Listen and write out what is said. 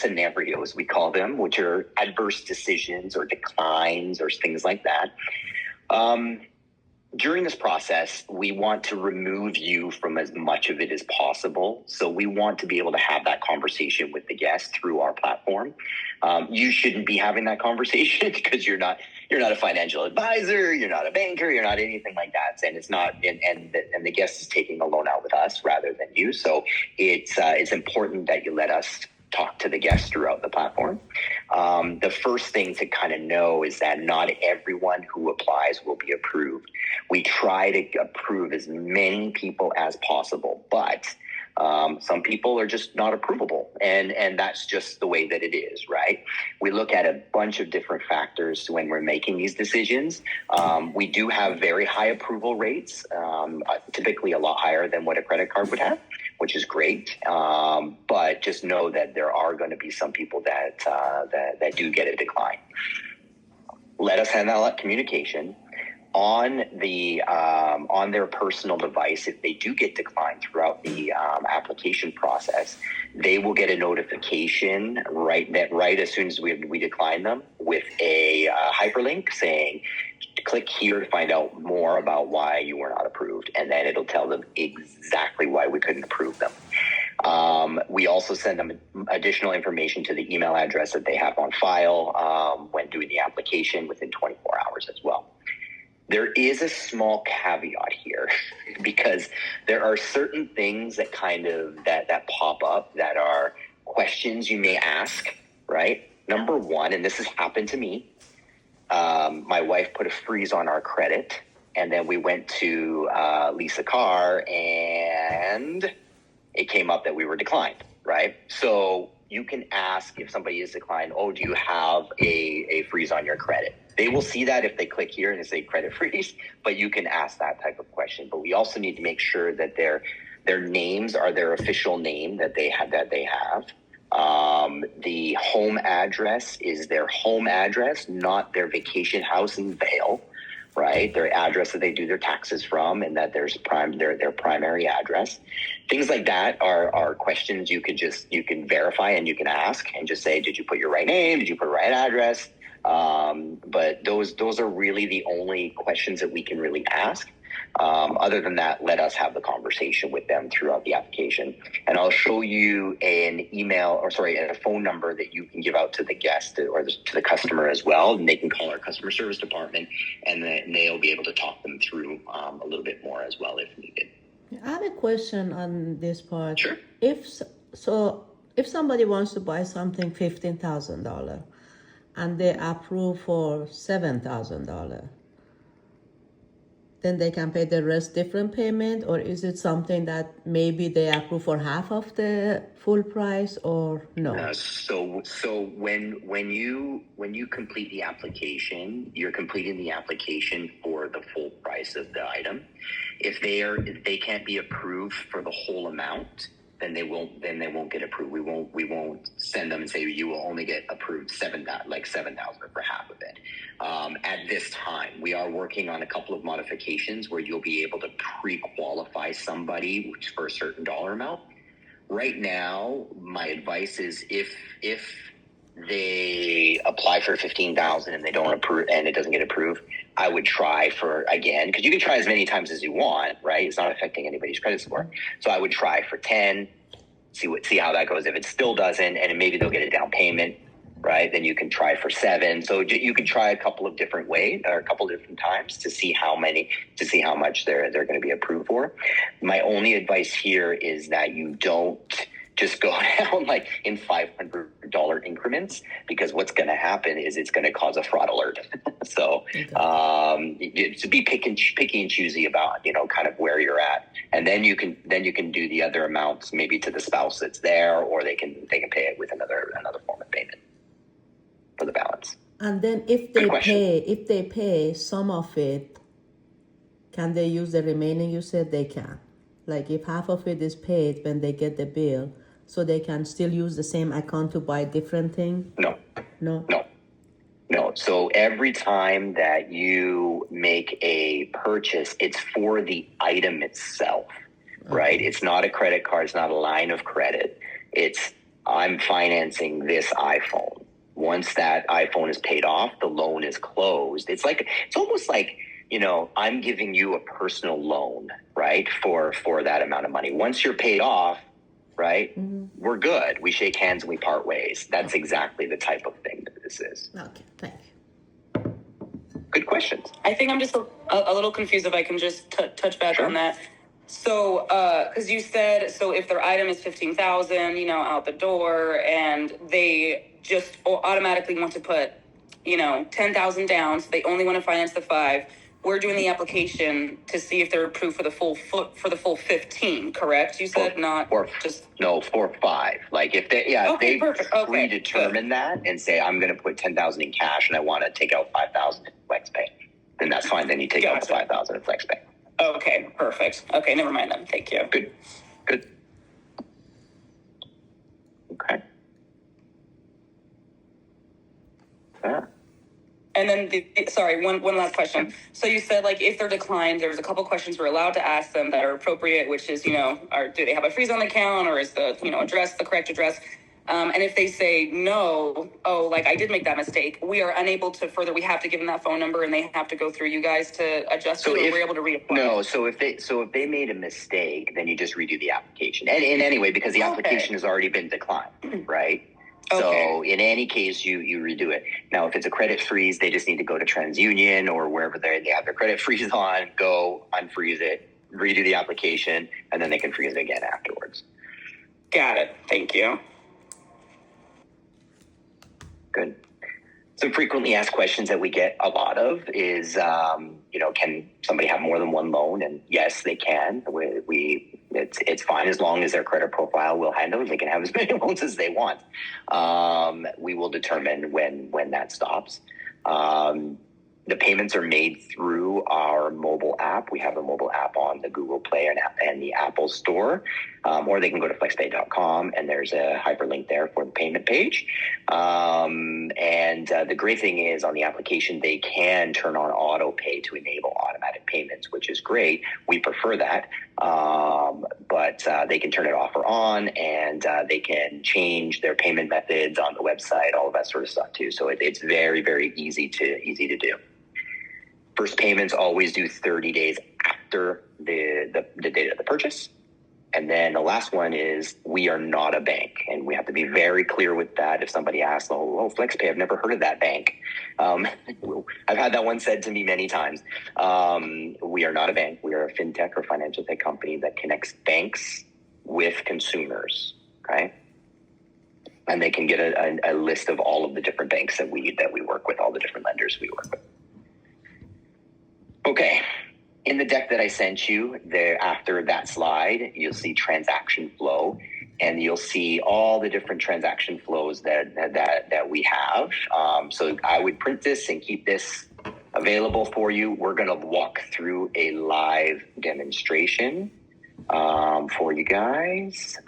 scenarios, we call them, which are adverse decisions or declines or things like that. During this process, we want to remove you from as much of it as possible. So we want to be able to have that conversation with the guest through our platform. You shouldn't be having that conversation because you're not a financial advisor, you're not a banker, you're not anything like that, and it's not. And the guest is taking a loan out with us rather than you. So it's important that you let us talk to the guests throughout the platform. The first thing to kind of know is that not everyone who applies will be approved. We try to approve as many people as possible, but some people are just not approvable, and that's just the way that it is, right? We look at a bunch of different factors when we're making these decisions. We do have very high approval rates, typically a lot higher than what a credit card would have, which is great. But just know that there are going to be some people that do get a decline. Let us handle that communication on their personal device. If they do get declined throughout the application process, they will get a notification right as soon as we decline them with a hyperlink saying, click here to find out more about why you were not approved, and then it'll tell them exactly why we couldn't approve them. We also send them additional information to the email address that they have on file when doing the application within 24 hours as well. There is a small caveat here because there are certain things that that pop up that are questions you may ask, right? Number one, and this has happened to me, my wife put a freeze on our credit, and then we went to lease a car, and it came up that we were declined, right? So you can ask if somebody is declined, do you have a freeze on your credit? They will see that if they click here and say credit freeze, but you can ask that type of question. But we also need to make sure that their names are their official name that they have. The home address is their home address, not their vacation house in Vail, right? Their address that they do their taxes from, and that there's their primary address. Things like that are questions you can verify and you can ask and just say, did you put your right name? Did you put the right address? But those are really the only questions that we can really ask. Other than that, let us have the conversation with them throughout the application. And I'll show you a phone number that you can give out to the guest or to the customer as well. And they can call our customer service department, and then they'll be able to talk them through a little bit more as well if needed. I have a question on this part. Sure. If somebody wants to buy something $15,000 and they approve for $7,000, then they can pay the rest different payment, or is it something that maybe they approve for half of the full price, or no? So when you complete the application, you're completing the application for the full price of the item. If they can't be approved for the whole amount, then they won't get approved. We won't send them and say you will only get approved $7,000 for half of it. At this time, we are working on a couple of modifications where you'll be able to pre-qualify somebody for a certain dollar amount. Right now, my advice is if they apply for $15,000 and they don't approve and it doesn't get approved, I would try for again, because you can try as many times as you want, right? It's not affecting anybody's credit score. So I would try for 10, see how that goes. If it still doesn't, and maybe they'll get a down payment, right? Then you can try for 7. So you can try a couple of different ways or a couple of different times to see how much they're going to be approved for. My only advice here is that you don't just go down like in $500 increments, because what's going to happen is it's going to cause a fraud alert. So to be picky and choosy about kind of where you're at, and then you can do the other amounts maybe to the spouse that's there, or they can pay it with another form of payment for the balance. And then if they pay some of it, can they use the remaining? You said they can. Like if half of it is paid when they get the bill, so they can still use the same account to buy different things? No. So every time that you make a purchase, it's for the item itself, right? It's not a credit card. It's not a line of credit. It's I'm financing this iPhone. Once that iPhone is paid off, the loan is closed. It's almost like, I'm giving you a personal loan, right? For that amount of money. Once you're paid off, right? Mm-hmm. We're good. We shake hands and we part ways. That's exactly the type of thing that this is. Okay, thank you. Good questions. I think I'm just a little confused if I can just touch back on that. So, because you said, so if their item is $15,000, out the door, and they just automatically want to put, $10,000 down, so they only want to finance the 5. We're doing the application to see if they're approved for the full 15, correct? You said for 5. Like if they predetermine that and say, I'm going to put 10,000 in cash and I want to take out 5,000 in FlexPay, then that's fine. Then you take out the 5,000 in FlexPay. Okay, perfect. Okay, never mind then. Thank you. Good. Okay. Yeah. And then, one last question. So you said, if they're declined, there's a couple questions we're allowed to ask them that are appropriate, which is, do they have a freeze on the account, or is the, address the correct address? And if they say no, I did make that mistake, we are unable to further. We have to give them that phone number, and they have to go through you guys to adjust it, or we're able to reapply. No, so if they made a mistake, then you just redo the application. And anyway, because the application has already been declined, right? So in any case, you redo it. Now, if it's a credit freeze, they just need to go to TransUnion or wherever they have their credit freeze on, go unfreeze it, redo the application, and then they can freeze it again afterwards. Got it. Thank you. Good. Some frequently asked questions that we get a lot of is, can somebody have more than one loan? And yes, they can. It's fine as long as their credit profile will handle it. They can have as many loans as they want. We will determine when that stops. The payments are made through our mobile app. We have a mobile app on the Google Play and the Apple Store, or they can go to flexpay.com, and there's a hyperlink there for the payment page. And the great thing is on the application, they can turn on auto pay to enable automatic payments, which is great. We prefer that. But they can turn it off or on, and they can change their payment methods on the website, all of that sort of stuff too. So it's very, very easy to do. First payments always due 30 days after the date of the purchase. And then the last one is we are not a bank, and we have to be very clear with that. If somebody asks, FlexPay, I've never heard of that bank. I've had that one said to me many times. We are not a bank. We are a fintech or financial tech company that connects banks with consumers, okay? And they can get a list of all of the different banks that we work with, all the different lenders we work with. Okay. In the deck that I sent you, there after that slide, you'll see transaction flow, and you'll see all the different transaction flows that we have. So I would print this and keep this available for you. We're going to walk through a live demonstration for you guys.